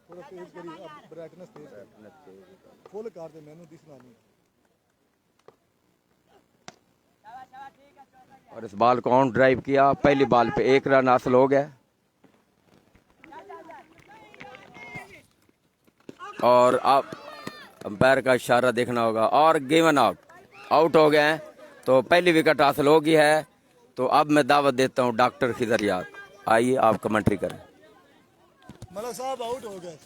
थोड़ा तेज करी अब ब्राइटनेस तेज फुल कर दे मैंने दिसना नहीं। और इस बॉल को ऑन ड्राइव किया, पहली बॉल पे 1 रन हासिल हो गया। और अब अंपायर का इशारा देखना होगा और गिवन आउट, आउट हो गए हैं। तो पहली विकेट हासिल हो गई है। तो अब मैं दावत देता हूं डॉक्टर खिजर याद, आइए आप कमेंट्री करें। मलक साहब आउट हो गए,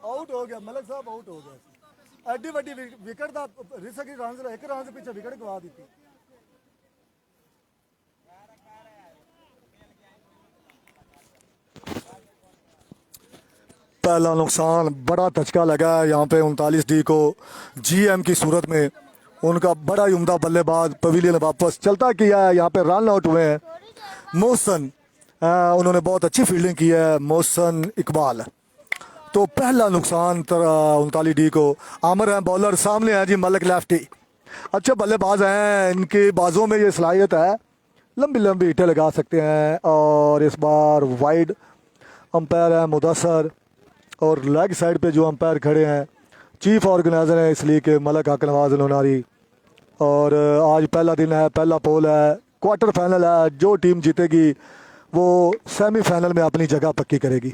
आउट हो गया मलक साहब, आउट हो गए। एड्डी वड्डी विकेट का रिस्क ही रन एक रन से पीछे विकेट गवा दी थी। पहला नुकसान बड़ा धचका लगा है यहाँ पे 39D को GM की सूरत में। उनका बड़ा ही उम्दा बल्लेबाज पवेलियन वापस चलता किया है। यहाँ पे रन आउट हुए हैं मोहसन, उन्होंने बहुत अच्छी फील्डिंग की है मोहसन इकबाल। तो पहला नुकसान 39D को। आमिर हैं बॉलर, सामने हैं जी मलिक लेफ्टी, अच्छे बल्लेबाज हैं, इनकी बाजों में ये सलाहियत है, लंबी लंबी हिटें लगा सकते हैं। और इस बार वाइड अंपायर है मुदस्सर, और लेग साइड पे जो अंपायर खड़े हैं चीफ ऑर्गेनाइजर हैं इसलिए कि मलक हक नवाज लोनारी। और आज पहला दिन है, पहला पोल है, क्वार्टर फाइनल है, जो टीम जीतेगी वो सेमीफाइनल में अपनी जगह पक्की करेगी।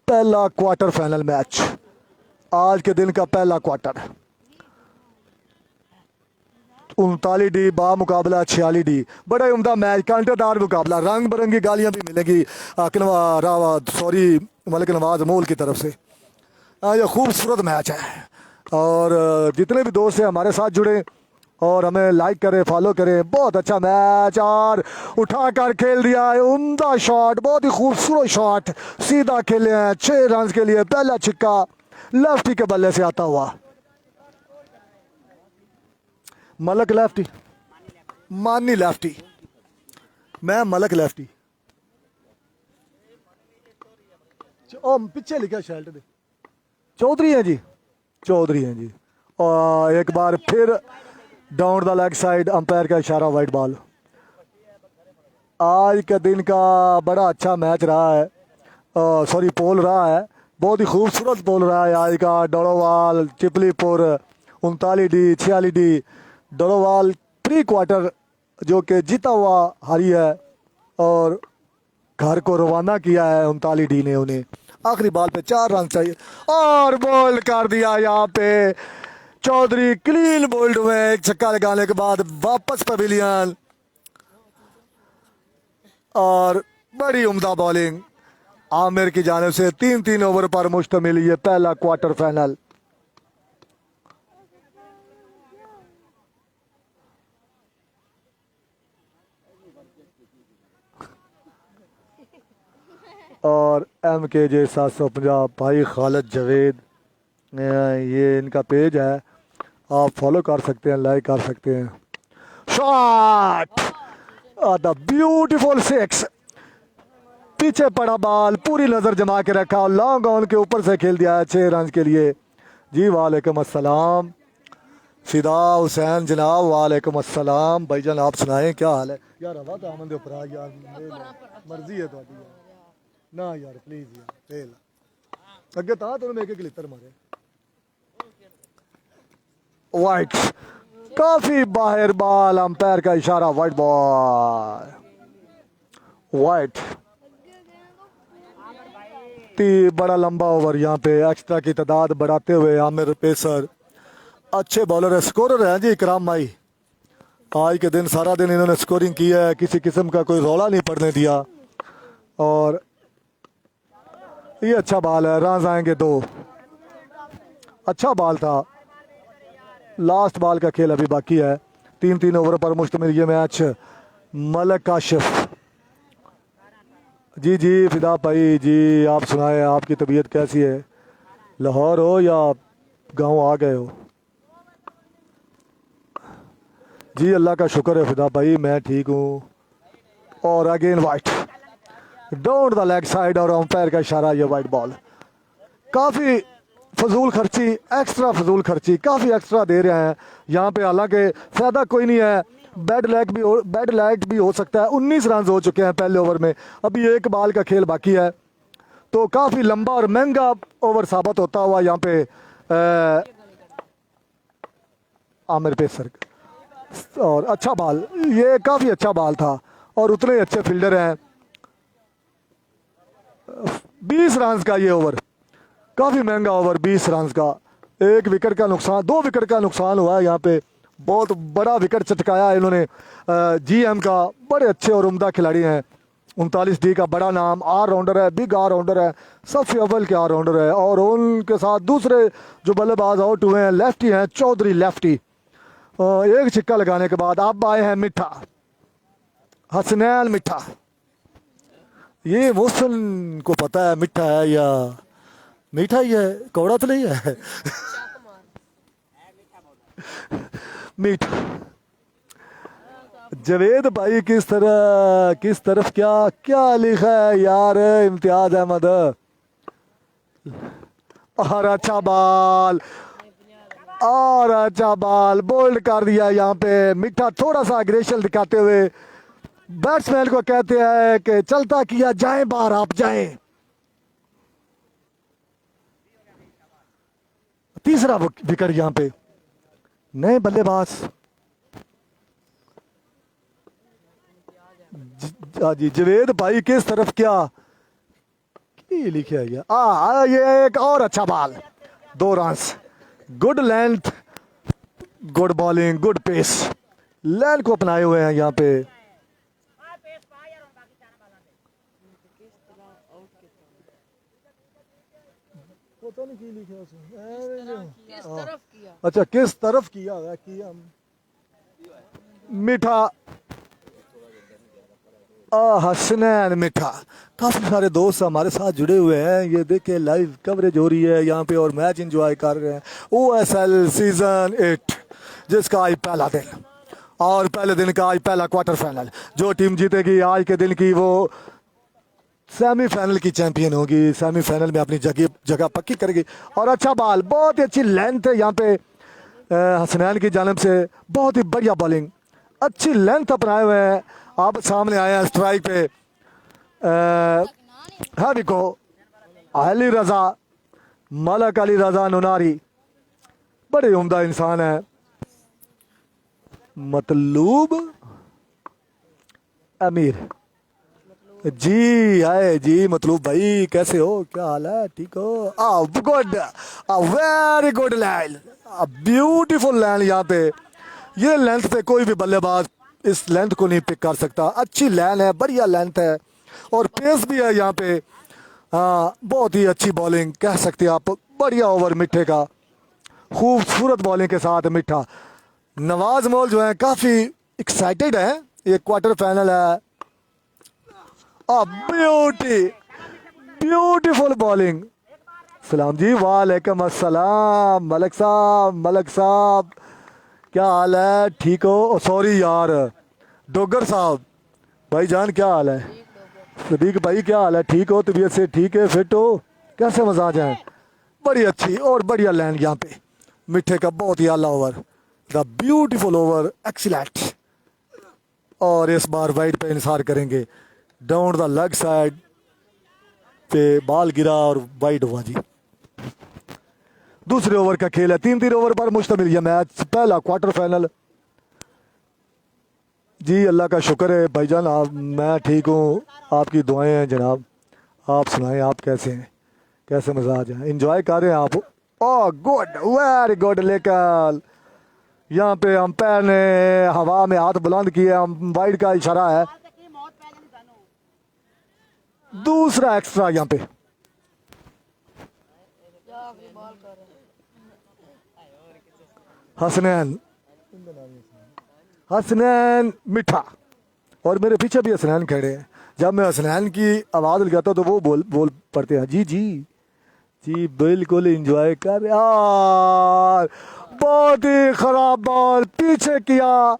पहला क्वार्टर फाइनल मैच, आज के दिन का पहला क्वार्टर। 39D बा मुकाबला 46D, बड़ा ही उम्दा मैच, कांटेदार मुकाबला, रंग बिरंगी गालियां भी मिलेंगी मलिक नवाज मोल की तरफ से। ये खूबसूरत मैच है। और जितने भी दोस्त हैं हमारे साथ जुड़े और हमें लाइक करें, फॉलो करें। बहुत अच्छा मैच, और उठा कर खेल दिया है, उम्दा शॉट, बहुत ही खूबसूरत शॉट, सीधा खेले हैं 6 रन के लिए। पहला छिक्का लेफ्टी के बल्ले से आता हुआ, मलक लेफ्टी, मानी लेफ्टी, मैं मलक लेफ्टी। ओ पीछे लिखा शर्ट दे, चौधरी है जी, चौधरी हैं जी। और एक बार फिर down the leg side, umpire का इशारा, वाइट बॉल। आज के दिन का बड़ा अच्छा मैच रहा है, सॉरी पोल रहा है, बहुत ही खूबसूरत पोल रहा है आज का। डोरोवाल, चिपलीपुर, 39D, 46D। डोरोवाल प्री क्वार्टर जो कि जीता हुआ हारी है, और घर को रवाना किया है 39D ने उन्हें। आखिरी बॉल पे 4 रन चाहिए और बोल्ड कर दिया यहाँ पे चौधरी, क्लीन बोल्ड हुए एक छक्का लगाने के बाद वापस पवेलियन। और बड़ी उम्दा बॉलिंग आमिर की जानिब से, 3-3 ओवर पर मुश्तमिल ये पहला क्वार्टर फाइनल। और MKJ 750 भाई खालिद जवेद, ये इनका पेज है, आप फॉलो कर सकते हैं, लाइक कर सकते हैं। शॉट, द ब्यूटीफुल 6, पीछे पड़ा बॉल, पूरी नजर जमा के रखा और लॉन्ग ऑन के ऊपर से खेल दिया है 6 रन के लिए। जी वालेकुम अस्सलाम, फिदा हुसैन जनाब, वालेकुम अस्सलाम। भाईजान आप सुनाएं क्या हाल है यार? हवा तो आमन दे ऊपर आ यार, मर्जी है ਤੁਹਾਡੀ यार, ना यार प्लीज यार, फेल अगे था तो मैं एक लितर मारे। वाइट, काफी बाहर बॉल, अंपायर का इशारा, वाइट बॉल, वाइट। बड़ा लंबा ओवर यहाँ पे, एक्स्ट्रा की तादाद बढ़ाते हुए आमिर पेसर अच्छे बॉलर है, स्कोरर है जी इकराम माई। आज के दिन सारा दिन इन्होंने स्कोरिंग की है, किसी किस्म का कोई रौला नहीं पड़ने दिया। और ये अच्छा बॉल है, रन आएंगे 2, अच्छा बॉल था। लास्ट बॉल का खेल अभी बाकी है, 3-3 ओवर पर मुश्तमिल ये मैच। मलक काशिफ जी, जी फिदा भाई जी, आप सुनाए, आपकी तबीयत कैसी है? लाहौर हो या गांव आ गए हो? जी अल्लाह का शुक्र है फिदा भाई, मैं ठीक हूँ। और again white, down the leg side, और अंपायर का इशारा, ये वाइट बॉल। काफ़ी फजूल खर्ची, एक्स्ट्रा फजूल खर्ची, काफ़ी एक्स्ट्रा दे रहे हैं यहाँ पे, हालांकि फ़ायदा कोई नहीं है। बैड लाइट भी हो सकता है। 19 रन हो चुके हैं पहले ओवर में, अभी एक बॉल का खेल बाकी है। तो काफ़ी लंबा और महंगा ओवर साबित होता हुआ यहाँ पे आमिर पेसर और अच्छा बॉल, ये काफ़ी अच्छा बॉल था और उतने ही अच्छे फील्डर हैं। 20 रन का ये ओवर, काफ़ी महंगा ओवर, 20 रन का, 1 विकेट का नुकसान, 2 विकेट का नुकसान हुआ है यहाँ पे। बहुत बड़ा विकेट चटकाया है इन्होंने जीएम का। बड़े अच्छे और उम्दा खिलाड़ी हैं। 39D का बड़ा नाम, ऑलराउंडर है, बिग ऑलराउंडर है, सबसे अव्वल के ऑलराउंडर है। और उनके साथ दूसरे जो बल्लेबाज आउट हुए हैं लेफ्टी हैं, चौधरी लेफ्टी। एक छिक्का लगाने के बाद अब आए हैं मिठा, हसनैन मिठा। ये मोहसिन को पता है मिठा है या मीठा ही है, कौड़ा तो नहीं है। मीठा। जवेद भाई किस तरफ क्या क्या लिखा है यार, इम्तियाज अहमद। और अच्छा बॉल, और अच्छा बॉल बोल्ड कर दिया यहाँ पे मिठा, थोड़ा सा अग्रेशन दिखाते हुए बैट्समैन को कहते हैं कि चलता किया जाए बाहर, आप जाएं। तीसरा विकेट यहाँ पे, नए बल्लेबाज जी जवेद भाई किस तरफ क्या लिखे गया। ये एक और अच्छा ball, 2 run, good length, good bowling, good pace, land को अपनाए हुए हैं यहाँ पे। पता नहीं की लिखा उसमें, अच्छा किस तरफ किया मीठा, हसनैन मिठा। काफी सारे दोस्त हमारे साथ जुड़े हुए हैं, ये देखे लाइव कवरेज हो रही है यहाँ पे और मैच एंजॉय कर रहे हैं। OSL सीजन 8 जिसका आज पहला दिन, और पहले दिन का आज पहला क्वार्टर फाइनल। जो टीम जीतेगी आज के दिन की वो सेमीफाइनल की चैंपियन होगी, सेमीफाइनल में अपनी जगह पक्की करेगी। और अच्छा बॉल, बहुत ही अच्छी लेंथ है यहाँ पे हसनैन की जानिब से, बहुत ही बढ़िया बॉलिंग, अच्छी लेंथ अपनाए हुए हैं। आप सामने आए हैं स्ट्राइक पे है देखो अली रजा, मलक अली रजा नुनारी, बड़े उम्दा इंसान है। मतलूब अमीर जी आए जी, मतलूब भाई कैसे हो, क्या हाल है, ठीक हो? Good, very good line, beautiful line. यहाँ पे ये लेंथ पे कोई भी बल्लेबाज इस लेंथ को नहीं पिक कर सकता। अच्छी लाइन है, बढ़िया लेंथ है और पेस भी है यहाँ पे। बहुत ही अच्छी बॉलिंग कह सकते हैं आप, बढ़िया ओवर मिठे का, खूबसूरत बॉलिंग के साथ मिठा। नवाज मोल जो है काफ़ी एक्साइटेड है, ये क्वार्टर फाइनल है। Beautiful bowling. सलाम जी, वालेकुम अस्सलाम। मलक साहब क्या हाल है, ठीक हो? सॉरी यार, डोगर साहब भाईजान क्या हाल है? सदीक भाई क्या हाल है, ठीक हो? तबीयत से ठीक है, फिट हो? कैसे मजाज हैं? बड़ी अच्छी और बढ़िया लैंड यहाँ पे मिठे का, बहुत ही आला over, the beautiful over, excellent. और इस बार वाइड पे इंसार करेंगे, डाउन द लेग साइड पे बॉल गिरा और वाइड हुआ जी। दूसरे ओवर का खेल है, 3 ओवर पर मुश्तमिल यह मैच, पहला क्वार्टर फाइनल। जी अल्लाह का शुक्र है भाईजान, आप, मैं ठीक हूँ, आपकी दुआएं हैं जनाब। आप सुनाएं, आप कैसे हैं, कैसे मजाज हैं, एंजॉय कर रहे हैं आप? Good, very good. लेकिन यहाँ पे अंपायर ने हवा में हाथ बुलंद किए, वाइड का इशारा है। दूसरा एक्स्ट्रा यहाँ पे, हसनैन मिठा, और मेरे पीछे भी हसनैन खड़े हैं। जब मैं हसनैन की आवाज़ लगाता तो वो बोल पड़ते हैं जी जी जी, बिल्कुल एंजॉय कर। यार बहुत ही खराब बॉल, पीछे किया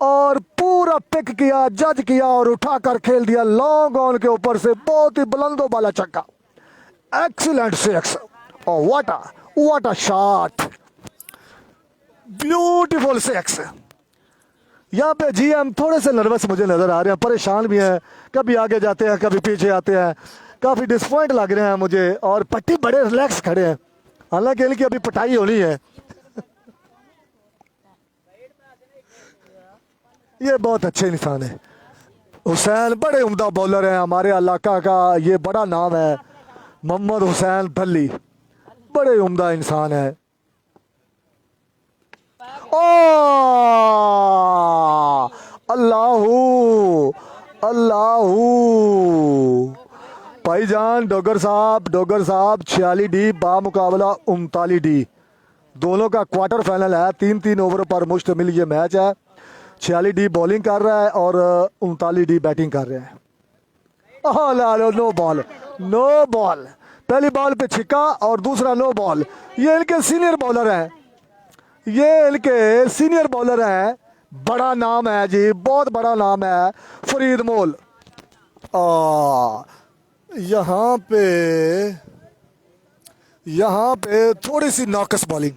और पूरा पिक किया, जज किया और उठाकर खेल दिया लॉन्ग ऑन के ऊपर से, बहुत ही बुलंदो वाला छक्का, एक्सीलेंट सिक्स। और what a shot, beautiful six. यहाँ पे जीएम थोड़े से नर्वस मुझे नजर आ रहे हैं, परेशान भी हैं, कभी आगे जाते हैं कभी पीछे आते हैं। काफ़ी डिसपॉइंट लग रहे हैं मुझे, और पट्टी बड़े रिलैक्स खड़े हैं, हालांकि इनकी अभी पिटाई होनी है। ये बहुत अच्छे इंसान है। हुसैन बड़े उम्दा बॉलर हैं, हमारे इलाका का ये बड़ा नाम है, मोहम्मद हुसैन दल्ली, बड़े उम्दा इंसान है। ओ अल्लाहू अल्लाहू भाईजान डोगर साहब 46 डी बा मुकाबला 39 डी, दोनों का क्वार्टर फाइनल है। 3-3 ओवर पर मुश्तमिल ये मैच है। 46 डी बॉलिंग कर रहा है और 39 डी बैटिंग कर रहे हैं। नो बॉल, नो बॉल, पहली बॉल पे छिक्का और दूसरा नो बॉल। ये इनके सीनियर बॉलर हैं, ये इनके सीनियर बॉलर हैं, बड़ा नाम है जी, बहुत बड़ा नाम है फरीद मोल। यहाँ पे थोड़ी सी नॉकस बॉलिंग।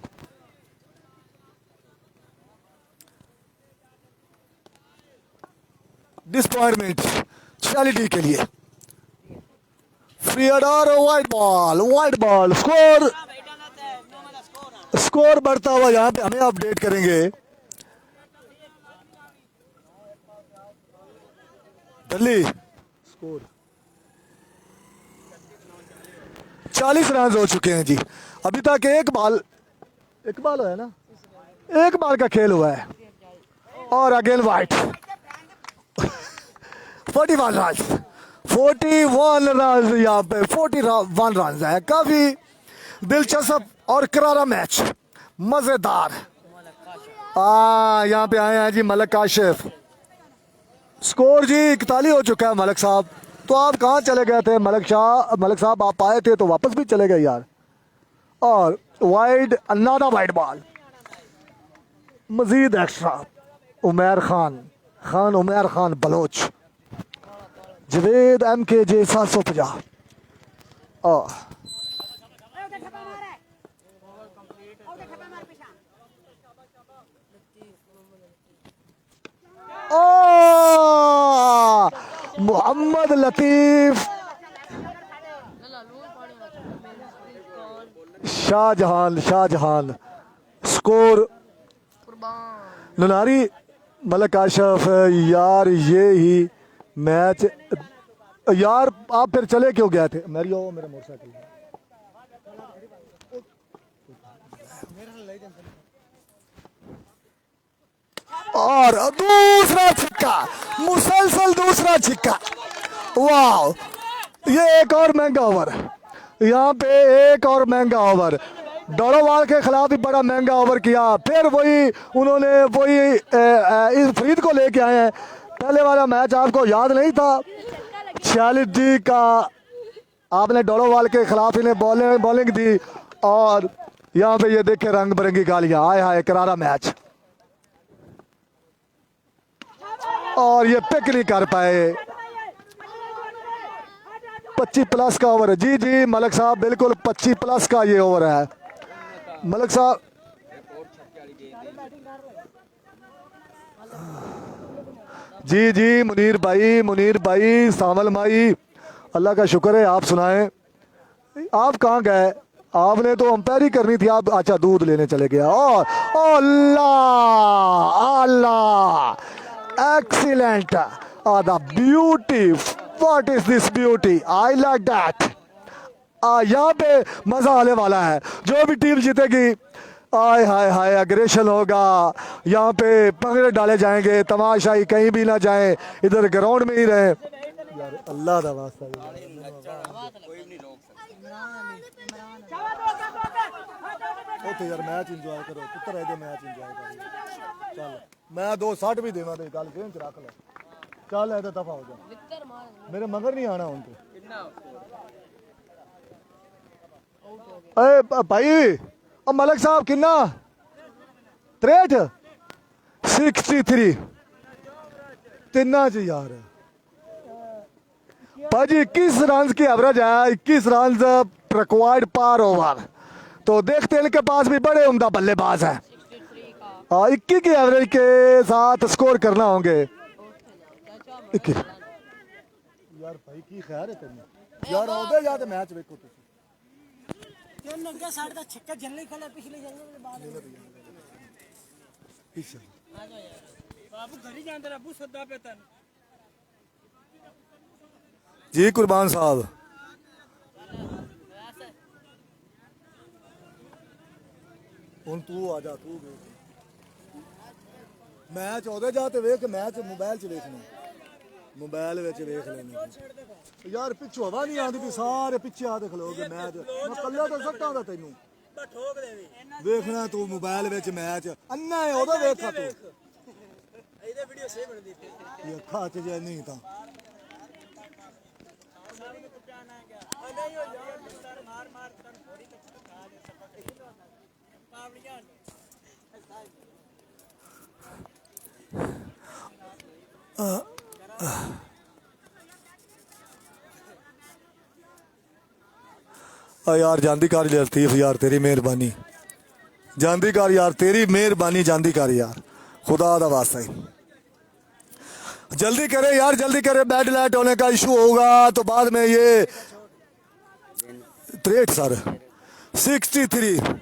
डिसपॉइंटमेंट 46 डी के लिए। फ्री और वाइट बॉल, स्कोर बढ़ता हुआ यहाँ पे हमें अपडेट करेंगे। दिल्ली स्कोर 40 रन हो चुके हैं जी। अभी तक एक बॉल है ना, एक बॉल का खेल हुआ है और अगेन वाइट। 41 रन यहाँ पे, 41 रन है। काफी दिलचस्प और करारा मैच, मजेदार। यहाँ पे आए हैं जी मलक काशिफ। स्कोर जी 41 हो चुका है मलक साहब। तो आप कहाँ चले गए थे मलक साहब, आप आए थे तो वापस भी चले गए यार। और वाइड, अनादा वाइड बॉल, मजीद extra. Umar Khan Baloch, Javed MKJ 750। Mohammad Latif, Shahjahan. Score नुनारी मलक काशिफ। यार ये ही मैच, यार आप फिर चले क्यों गए थे? मेरा मोटरसाइकिल और दूसरा छिक्का, मुसलसल दूसरा छिक्का। वाह, ये एक और महंगा ओवर, यहाँ पे एक और महंगा ओवर। डोड़ोवाल के खिलाफ भी बड़ा महंगा ओवर किया, फिर उन्होंने इस फरीद को लेके आए हैं। पहले वाला मैच आपको याद नहीं था, 46 डी का आपने डोड़ोवाल के खिलाफ इन्हें बॉलिंग दी, और यहाँ पे ये देखे रंग बिरंगी गालियां। आए हाय, करारा मैच। और ये पिक नहीं कर पाए। 25+ का ओवर है जी मलक साहब, बिल्कुल 25+ का ये ओवर है मलक साहब। जी मुनीर भाई सावल भाई, अल्लाह का शुक्र है। आप सुनाएं, आप कहाँ गए? आपने तो अंपायरी करनी थी, आप अच्छा दूध लेने चले गए। और Allah excellent, the beauty, what is this beauty, I like that. यहाँ पे मजा आने वाला है, जो भी टीम जीतेगी, आय हाय हाय अग्रेशन होगा, यहाँ पे पगड़े डाले जाएंगे, तमाशाई कहीं भी ना जाए, इधर ग्राउंड में ही रहे। यार अल्लाह दा वास्ता यार मैच इंजॉय करो, पुत्र है मैच इंजॉय करो। चल मैं 2 60 भी देवा दे, गल गेम च रख ले। चल है तो दफा हो जा, मेरे मगर नहीं आना उनके। अरे भाई मलक साहब किन्ना 63 63 तिना च यार भाजी 21 रन की एवरेज है, 21 रन रिक्वायर्ड पर ओवर। तो देखते हैं इनके पास भी बड़े उम्दा बल्लेबाज है, 21 की एवरेज के साथ स्कोर करना होंगे। यार भाई की खैर है तेरी यार आउंदे या ते मैच वेखो तुसीं ਤਿੰਨ ਅੱਗੇ ਸਾਡੇ ਦਾ ਛੱਕਾ ਜੱਲੇ ਖੜਾ ਪਿਛਲੇ ਜੰਗਲ ਦੇ ਬਾਅਦ पीछे ਆ ਜਾ ਯਾਰ ਬਾਬੂ ਘਰੀ ਜਾਂਦੇ ਰੱਬੂ ਸੱਦਾ ਪੇ ਤਨ जी कुर्बान साहब ਹੁਣ ਤੂੰ ਆ ਜਾ ਤੂੰ ਮੈਚ ਉਹਦੇ ਜਾ ਤੇ ਵੇਖ ਮੈਚ ਮੋਬਾਈਲ 'ਚ ਵੇਖਣਾ ਮੋਬਾਈਲ ਵਿੱਚ ਵੇਖ ਲੈਣਾ ਯਾਰ ਪਿੱਛੋਂ ਹਵਾ ਨਹੀਂ ਆਉਂਦੀ ਵੀ ਸਾਰੇ ਪਿੱਛੇ ਆ ਦੇਖ ਲੋਗੇ ਮੈਚ ਮੈਂ ਕੱਲਾ ਤਾਂ ਸੱਟਾਂ ਦਾ ਤੈਨੂੰ ਬਾ ਠੋਕ ਦੇਵੇ ਵੇਖਣਾ ਤੂੰ ਮੋਬਾਈਲ ਵਿੱਚ ਮੈਚ ਅੰਨਾ ਹੈ ਉਹਦੇ ਵੇਖਾ ਤੂੰ ਇਹਦੇ ਵੀਡੀਓ ਸੇਵ ਬਣ ਦਿੱਤੀ ਇਹ ਅੱਖਾਂ 'ਚ ਜੇ ਨਹੀਂ ਤਾਂ ਨਹੀਂ ਹੋ ਜਾ ਮਾਰ ਮਾਰ ਤਨ ਥੋੜੀ ਤੱਕ ਖਾ ਦੇ ਸਪਕ ਪਾਵੜੀਆਂ यार जांदी कार लतीफ यार तेरी मेहरबानी जांदी कार यार तेरी मेहरबानी जांदी कार यार खुदा दा वास्ता ही जल्दी करे यार जल्दी करे बैड लाइट होने का इशू होगा तो बाद में ये 63 सर 63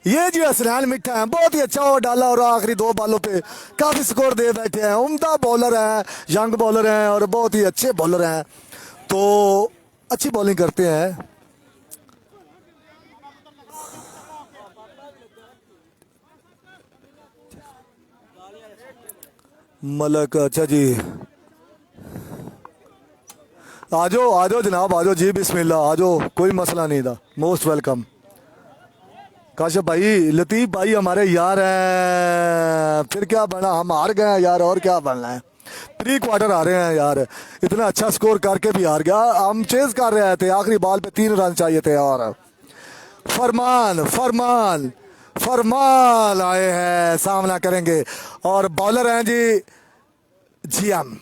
ये जी असलान मिठा है बहुत ही अच्छा ओवर डाला और आखिरी 2 बॉलों पे काफी स्कोर दे बैठे हैं उम्दा बॉलर हैं यंग बॉलर हैं और बहुत ही अच्छे बॉलर हैं तो अच्छी बॉलिंग करते हैं मलक अच्छा जी आ जाओ जनाब आ जाओ जी बिस्मिल्लाह आ जाओ कोई मसला नहीं था मोस्ट वेलकम काशिफ भाई लतीफ भाई हमारे यार हैं फिर क्या बनना हम हार गए हैं यार और क्या बनना है प्री क्वार्टर आ रहे हैं यार इतना अच्छा स्कोर करके भी हार गया हम चेज कर रहे थे आखिरी बॉल पे 3 रन चाहिए थे और फरमान फरमान फरमान आए हैं सामना करेंगे और बॉलर हैं जी जीएम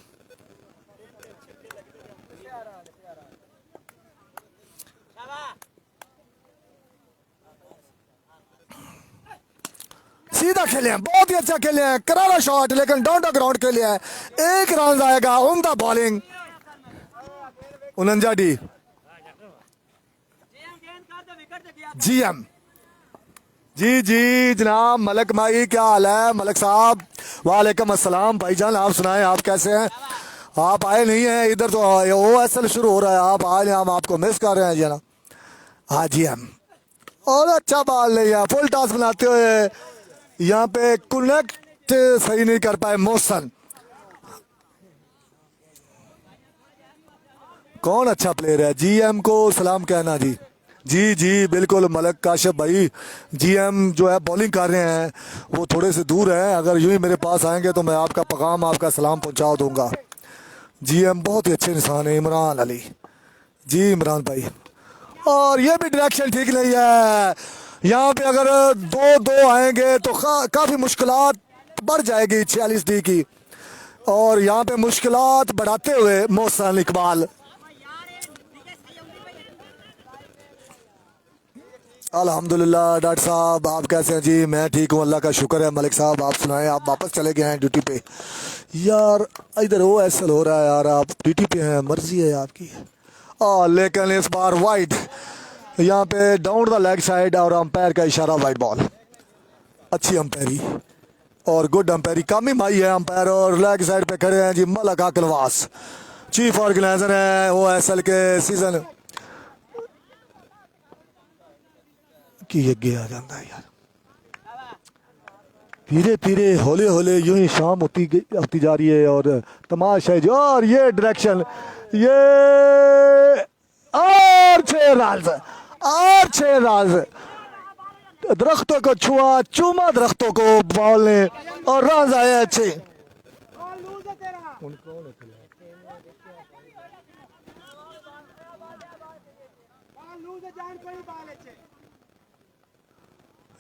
सीधा खेले हैं बहुत ही अच्छा खेले हैं करारा शॉट लेकिन डाउन द ग्राउंड खेले हैं 1 रन आएगा उम्दा बॉलिंग 49 डी जीएम जी जी जनाब मलक भाई क्या हाल है मलक साहब वालेकुम अस्सलाम भाईजान आप सुनाएं आप कैसे हैं आप आए नहीं हैं इधर तो OSL शुरू हो रहा है आप आए नहीं हम आपको मिस कर रहे हैं जी ना हाँ जी हम और अच्छा बॉल नहीं है फुल टॉस बनाते हुए यहाँ पे कनेक्ट सही नहीं कर पाए मोहसन कौन अच्छा प्लेयर है जीएम को सलाम कहना जी जी जी बिल्कुल मलक काशिफ भाई जीएम जो है बॉलिंग कर रहे हैं वो थोड़े से दूर हैं अगर यूं ही मेरे पास आएंगे तो मैं आपका पैगाम आपका सलाम पहुंचा दूंगा जीएम बहुत ही अच्छे इंसान है इमरान अली जी इमरान भाई और ये भी डायरेक्शन ठीक नहीं है यहाँ पे अगर 2-2 आएंगे तो काफ़ी मुश्किलात बढ़ जाएगी 46 डी की और यहाँ पे मुश्किलात बढ़ाते हुए मोहसन इकबाल अल्हम्दुलिल्लाह डॉक्टर साहब आप कैसे हैं जी मैं ठीक हूँ अल्लाह का शुक्र है मलिक साहब आप सुनाएं आप वापस चले गए हैं ड्यूटी पे यार इधर OSL हो रहा है यार आप ड्यूटी पे हैं मर्जी है आपकी लेकिन इस बार वाइड यहाँ पे डाउन द लेग साइड और अंपायर का इशारा वाइड बॉल अच्छी अंपायरी और गुड अंपायरी कामी माई है अंपायर और लेग साइड पे खड़े हैं जी मलक अकलवास चीफ ऑर्गेनाइजर हैं OSL के सीजन की अगे आ जाता है यार धीरे धीरे हौले हौले यूं ही शाम होती जा रही है और तमाशा है जो और ये डायरेक्शन ये और 6 रन दरख्तों को छुआ चूमा दरख्तों को बॉल ने और रन आए अच्छे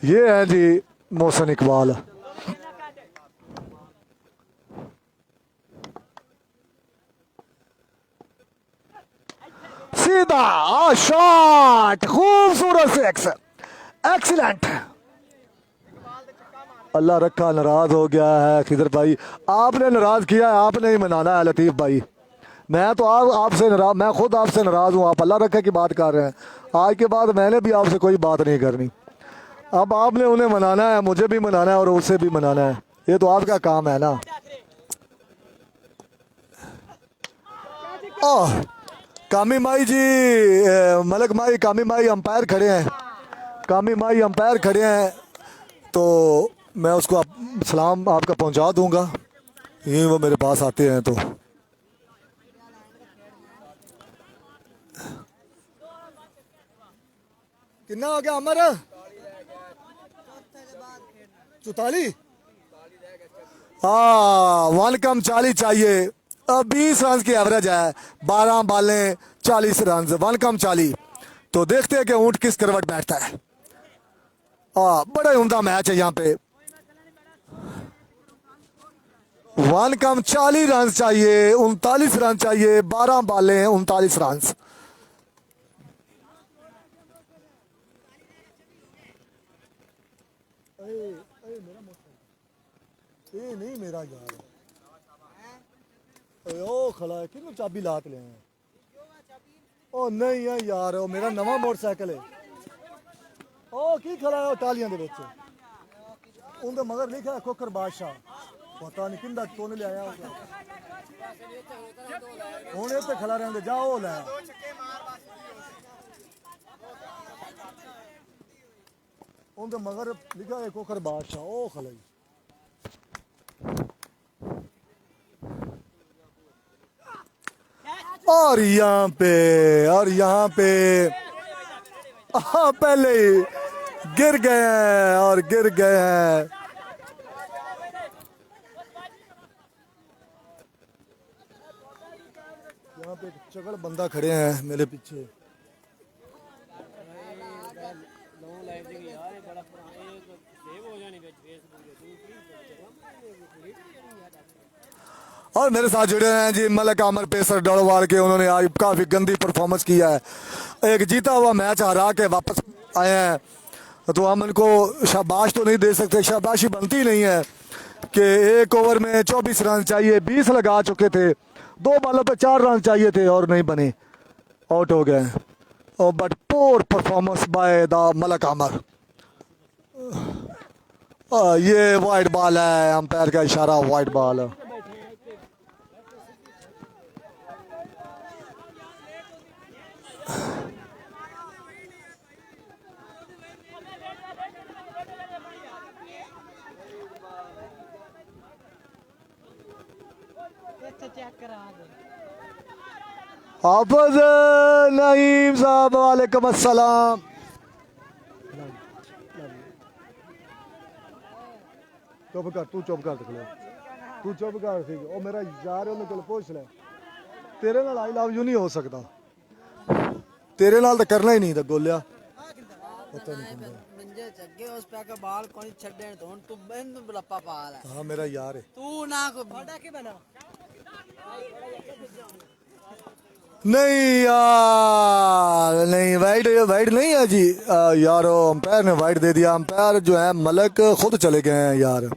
ये है जी मोहसन इकबाल सीधा शॉट खूबसूरत सिक्स एक्सीलेंट अल्लाह रखा नाराज हो गया है खिदर भाई आपने नाराज किया है आपने ही मनाना है लतीफ भाई मैं तो आपसे नाराज, मैं खुद आपसे नाराज़ हूँ। आप अल्लाह रखे की बात कर रहे हैं। आज के बाद मैंने भी आपसे कोई बात नहीं करनी। अब आपने उन्हें मनाना है, मुझे भी मनाना है और उसे भी मनाना है। ये तो आपका काम है ना। ओह कामी माई जी, मलक माई, कामी माई अंपायर खड़े हैं। कामी माई अंपायर खड़े हैं, तो मैं उसको सलाम आपका पहुंचा दूंगा। ये वो मेरे पास आते हैं तो कितना हो गया अमर? 44। हाँ 1 कम 40 चाहिए। अब 20 रन की एवरेज है, 12 बालें 40 रन, 1 कम 40। तो देखते हैं कि ऊंट किस करवट बैठता है। बड़ा ही उम्दा मैच है यहाँ पे। 1 कम 40 रन चाहिए, 39 रन चाहिए, 12 बालें 39 रन। ये नहीं मेरा यार, ओ खला है कि चाबी लात ले आए। ओ नहीं है यार, ओ मेरा नवा मोटरसाइकिल है। ओ की खला है टालियां दे विच, उनके मगर लिखा है खोकर बादशाह। पता नहीं किंदा तोने ले आया होगा। हुण इत्थे खड़ा रहंदे, जाओ ले उनके मगर लिखा है खोकर बादशाह। ओ खलाई और यहाँ पे पहले ही गिर गए हैं और गिर गए हैं। यहाँ पे एक चगड़ बंदा खड़े हैं मेरे पीछे। और मेरे साथ जुड़े हैं जी मलक आमर पेसर डोड़वाल के। उन्होंने आज काफ़ी गंदी परफॉर्मेंस किया है। एक जीता हुआ मैच हरा के वापस आए हैं, तो हम इनको शाबाश तो नहीं दे सकते, शाबाशी बनती नहीं है कि एक ओवर में 24 रन चाहिए, 20 लगा चुके थे, 2 बॉलों पे 4 रन चाहिए थे और नहीं बने, आउट हो गए। और but poor performance by the Malik Aamer. ये वाइड बॉल है, अंपायर का इशारा वाइड बॉल है। हाफिज नईम साहब वालेकुम अस्सलाम। चुप कर, तू चुप कर, तू चुप कर। ठीक है, मेरा यार है, उन्हें पूछ ले। तेरे नाल आई लव यू नहीं हो सकता, तेरे नाल तो करना ही नहीं था गोलिया। पता नहीं मंजे जग्गे उस पे के बाल कोई छड्डे तो तू बंद बलप्पा पाल है। हाँ मेरा यार है। तू ना को बड़ा के बना नहीं यार, नहीं वाइड वाइड नहीं है जी यार, अंपायर ने वाइड दे दिया। अंपायर जो है मलक खुद चले गए हैं यार।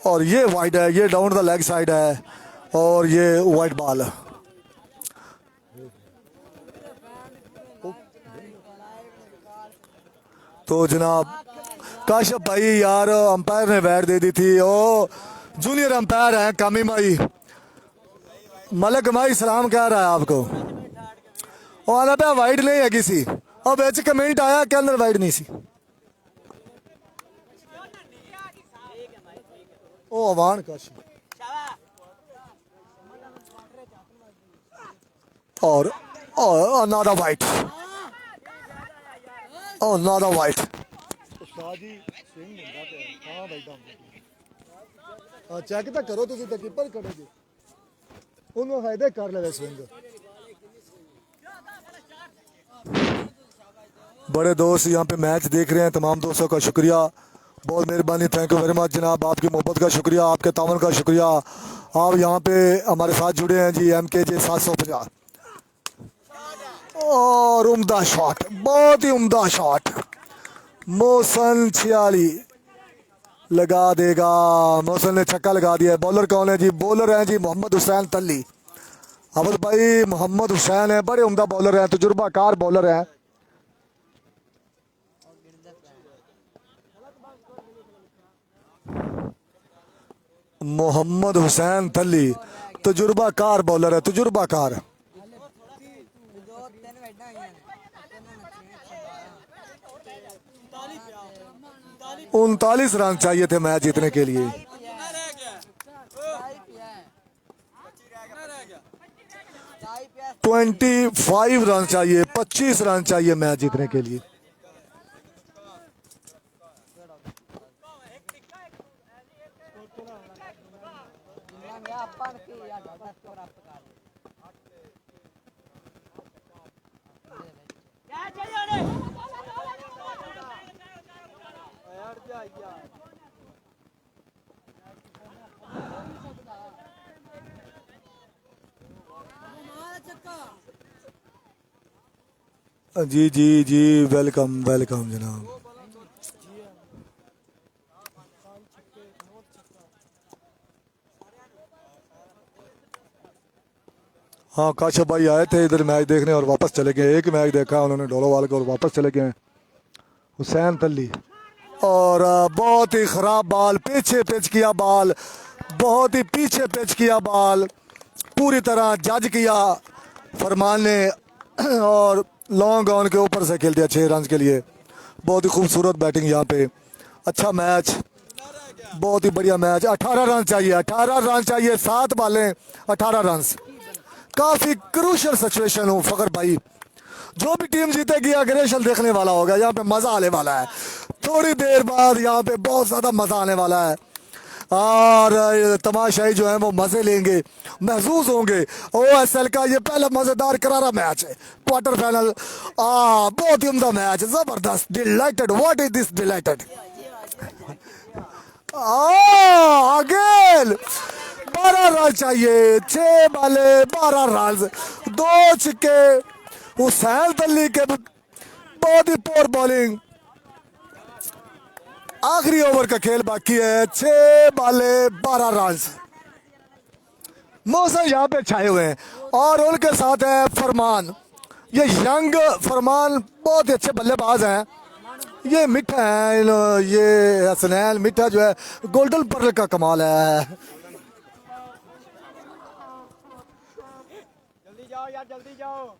और ये वाइड है, ये डाउन द लेग साइड है और ये वाइड बॉल है। तो जनाब काशिफ भाई यार अंपायर ने वाइड दे दी थी। ओ जूनियर अंपायर हैं कामी माई, मलक माई सलाम कह रहा है आपको। और आना पे वाइड नहीं है किसी, और बेच कमेंट आया के अंदर वाइड नहीं सी। ओ अवान काशी और not a wide, oh not a wide. Check तो करो, तुम तो कीपर करो जी, उन्होंने फायदे कर ले स्विंग। बड़े दोस्त यहाँ पे मैच देख रहे हैं, तमाम दोस्तों का शुक्रिया, बहुत मेहरबानी, थैंक यू वेरी मच जनाब। आपकी मोहब्बत का शुक्रिया, आपके तावन का शुक्रिया। आप यहाँ पे हमारे साथ जुड़े हैं जी MKJ 750। और उम्दा शॉट, बहुत ही उम्दा शॉट, मोहसन 46 लगा देगा। मोहसन ने छक्का लगा दिया है। बॉलर कौन है जी? बॉलर है जी मोहम्मद हुसैन तल्ली। अवध भाई मोहम्मद हुसैन है, बड़े उम्दा बॉलर हैं, तजुर्बाकार बॉलर हैं। मोहम्मद हुसैन तली तजुर्बाकार बॉलर है, तजुर्बाकार। दो तीन वेडा ही हैं, तीन नचने 39 रन चाहिए थे मैच जीतने के लिए। रह गया चाय पिया है, रह गया 25 रन चाहिए, 25 रन चाहिए मैच जीतने के लिए। अपन की या ढाबा स्कोर आप कर जी जी जी, वेलकम वेलकम जनाब। हाँ, काशिफ भाई आए थे इधर मैच देखने और वापस चले गए। एक मैच देखा उन्होंने डोलोवाल को और वापस चले गए। हुसैन तल्ली और बहुत ही खराब बॉल, पीछे पिच किया बॉल, बहुत ही पीछे पिच किया बॉल, पूरी तरह जज किया फरमान ने और लॉन्ग ऑन के ऊपर से खेल दिया 6 रन के लिए। बहुत ही खूबसूरत बैटिंग यहाँ पे, अच्छा मैच, बहुत ही बढ़िया मैच। 18 रन चाहिए, 18 रन चाहिए, 7 बॉलें 18 रन। काफी क्रूशल सिचुएशन हो फखर भाई। जो भी टीम जीतेगी अग्रेशन देखने वाला होगा, यहाँ पे मजा आने वाला है। थोड़ी देर बाद यहाँ पे बहुत ज्यादा मजा आने वाला है और तमाशाई जो है वो मजे लेंगे, महसूस होंगे। OSL का ये पहला मजेदार करारा मैच है, क्वार्टर फाइनल। बहुत ही उम्दा मैच, जबरदस्त, dilated, what is this dilated. Again 12 run चाहिए, 6 बाले 12 रन, 2 छक्के। हुसैन तल्ली के बहुत ही पोर बॉलिंग। आखिरी ओवर का खेल बाकी है, 6 बाले 12 रन। मौसम यहाँ पे छाए हुए हैं और उनके साथ है फरमान। ये यंग फरमान बहुत ही अच्छे बल्लेबाज हैं। ये मिठा है, ये हसनैन मिठा जो है गोल्डन पर्ल का कमाल है। जल्दी जाओ यार, जल्दी जाओ।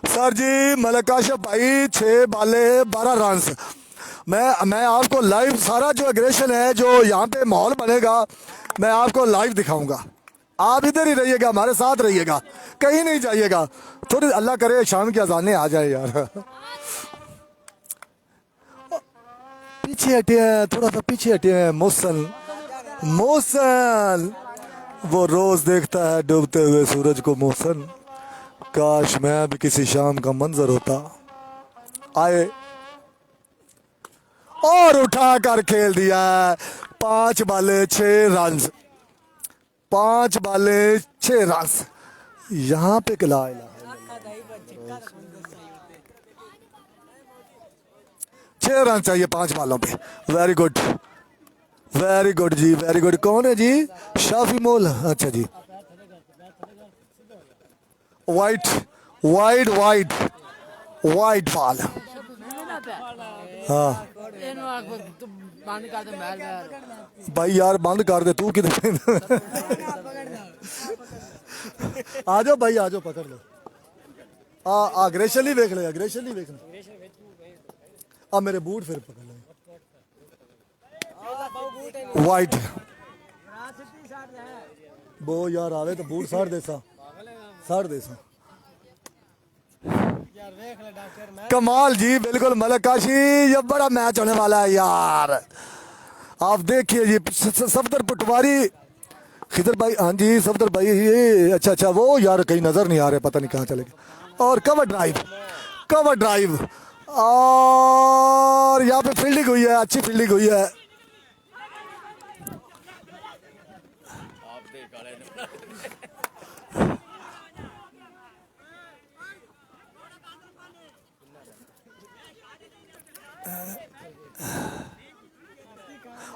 सर जी मलिक काशिफ भाई 6 बाले 12 रन। मैं आपको लाइव सारा जो एग्रेशन है, जो यहाँ पे माहौल बनेगा, मैं आपको लाइव दिखाऊंगा। आप इधर ही रहिएगा, हमारे साथ रहिएगा, कहीं नहीं जाइएगा। थोड़ी अल्लाह करे शाम की अजानें आ जाए यार। पीछे हटे हैं, थोड़ा सा पीछे हटे हैं। मोहसन मोहसन वो रोज देखता है डूबते हुए सूरज को। मोहसन काश मैं भी किसी शाम का मंजर होता। आए और उठा कर खेल दिया। 5 बाले 6 रन, 5 बाले 6 रन। यहाँ पे किला 6 रन चाहिए 5 बालों पे। वेरी गुड, वेरी गुड जी, वेरी गुड। कौन है जी? शाफी मोल, अच्छा जी। White white white white ball. हाँ बंद कर दे मैच भाई यार बंद कर दे, तू किधर। आ जाओ भाई, आ जाओ, पकड़ लो। अग्रेशन ही देख ले, अग्रेशन ही देख ले। मेरे बूट फिर पकड़ ले। वाइट वो यार आवे तो बूट साड़ देसा, साड़ देसा। कमाल जी, बिल्कुल मलिक काशी, ये बड़ा मैच होने वाला है यार। आप देखिए जी, सफदर पटवारी, खिदर भाई, हाँ जी सफदर भाई, ये अच्छा अच्छा, वो यार कहीं नजर नहीं आ रहे, पता नहीं कहाँ चले गए। और कवर ड्राइव, कवर ड्राइव, और यहाँ पे फील्डिंग हुई है, अच्छी फील्डिंग हुई है।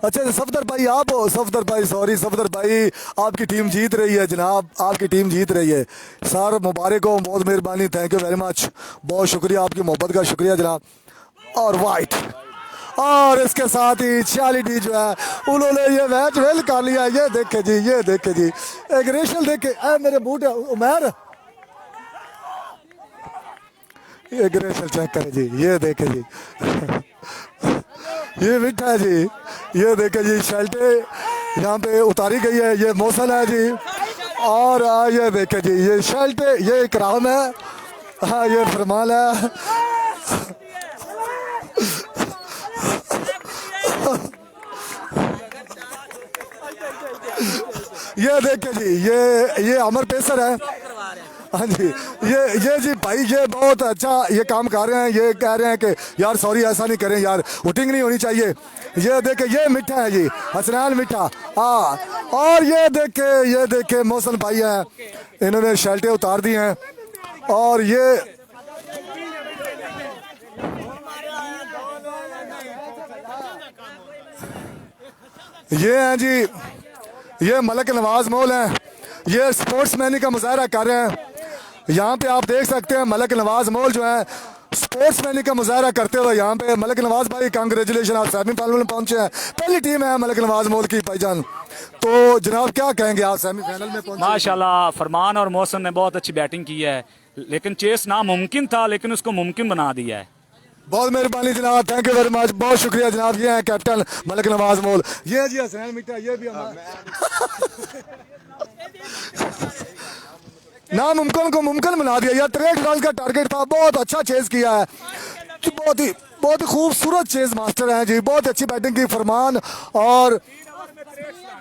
अच्छा सफदर भाई आप हो? सफदर भाई सॉरी सफदर भाई, आपकी टीम जीत रही है जनाब, आपकी टीम जीत रही है। सर मुबारक हो, बहुत मेहरबानी, थैंक यू वेरी मच, बहुत शुक्रिया, आपकी मोहब्बत का शुक्रिया जनाब। और वाइट, और इसके साथ ही चालिटी जो है उन्होंने ये मैच वेल कर लिया। ये देखे जी, ये देखे जी, एक रेशल देखे, मेरे बूट उमर, ये रेशल चेक करें जी, ये देखे जी ये मिठा है जी, ये देखे जी, शर्टे यहाँ पे उतारी गई है, ये मौसल है जी। और ये देखे जी, ये शर्ट, ये इकराम है, हाँ ये फरमान है। ये देखे जी, ये अमर पेसर है, हाँ जी, ये जी भाई, ये बहुत अच्छा ये काम कर रहे हैं। ये कह रहे हैं कि यार सॉरी ऐसा नहीं करें यार, हुटिंग नहीं होनी चाहिए। ये देखे, ये मिठा है जी, हसनैन मिठा, हाँ। और ये देखे मौसम भाई हैं, इन्होंने शर्टें उतार दी हैं। और ये हैं जी, ये मलक नवाज मोल हैं, ये स्पोर्ट्समैनी का मुजाहरा कर रहे हैं। यहाँ पे आप देख सकते हैं मलक नवाज मोल जो है स्पोर्ट्समैनी का मुजाहरा करते हुए यहाँ पे। मलक नवाज भाई कांग्रेचुलेशन, आप सेमीफाइनल में पहुंचे हैं, पहली टीम है मलक नवाज मोल की भाईजान। तो जनाब क्या कहेंगे, आप सेमीफाइनल में पहुंचे? माशाल्लाह फरमान और मौसम ने बहुत अच्छी बैटिंग की है, लेकिन चेस नामुमकिन था लेकिन उसको मुमकिन बना दिया है। बहुत मेहरबानी जनाब, थैंक यू वेरी मच, बहुत शुक्रिया जनाब। ये हैं कैप्टन मलक नवाज मोल, ये जी हसनैन मिठा, ये भी नामुमकिन को मुमकिन बना दिया यार। 63 रन का टारगेट था, बहुत अच्छा चेज किया है, बहुत ही खूबसूरत चेज मास्टर हैं जी, बहुत अच्छी बैटिंग की फरमान। और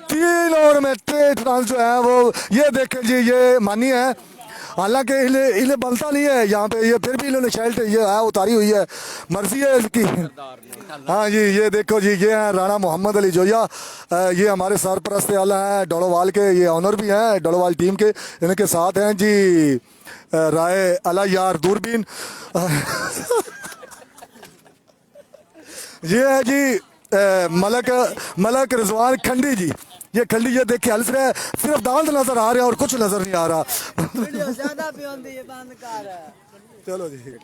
3 ओवर में 63 रन जो है वो, ये देखें जी, ये मानी है, हालांकि इन्हें बनता नहीं है यहाँ पे, ये फिर भी इन्होंने शर्ट ये है उतारी हुई है, मर्जी है इसकी। हाँ जी, ये देखो जी, ये हैं राणा मोहम्मद अली जोया, ये हमारे सरपरस्त आला हैं डोलोवाल के, ये ऑनर भी हैं डोलोवाल टीम के। इनके साथ हैं जी राय अला यार दूरबीन ये है जी मलक रिजवान खंडी जी, ये खंडी, ये देखिए हल्स रहे, सिर्फ दांत नजर आ रहे हैं और कुछ नजर नहीं आ रहा। वीडियो ज्यादा भी होती है, बंद कर। चलो जी।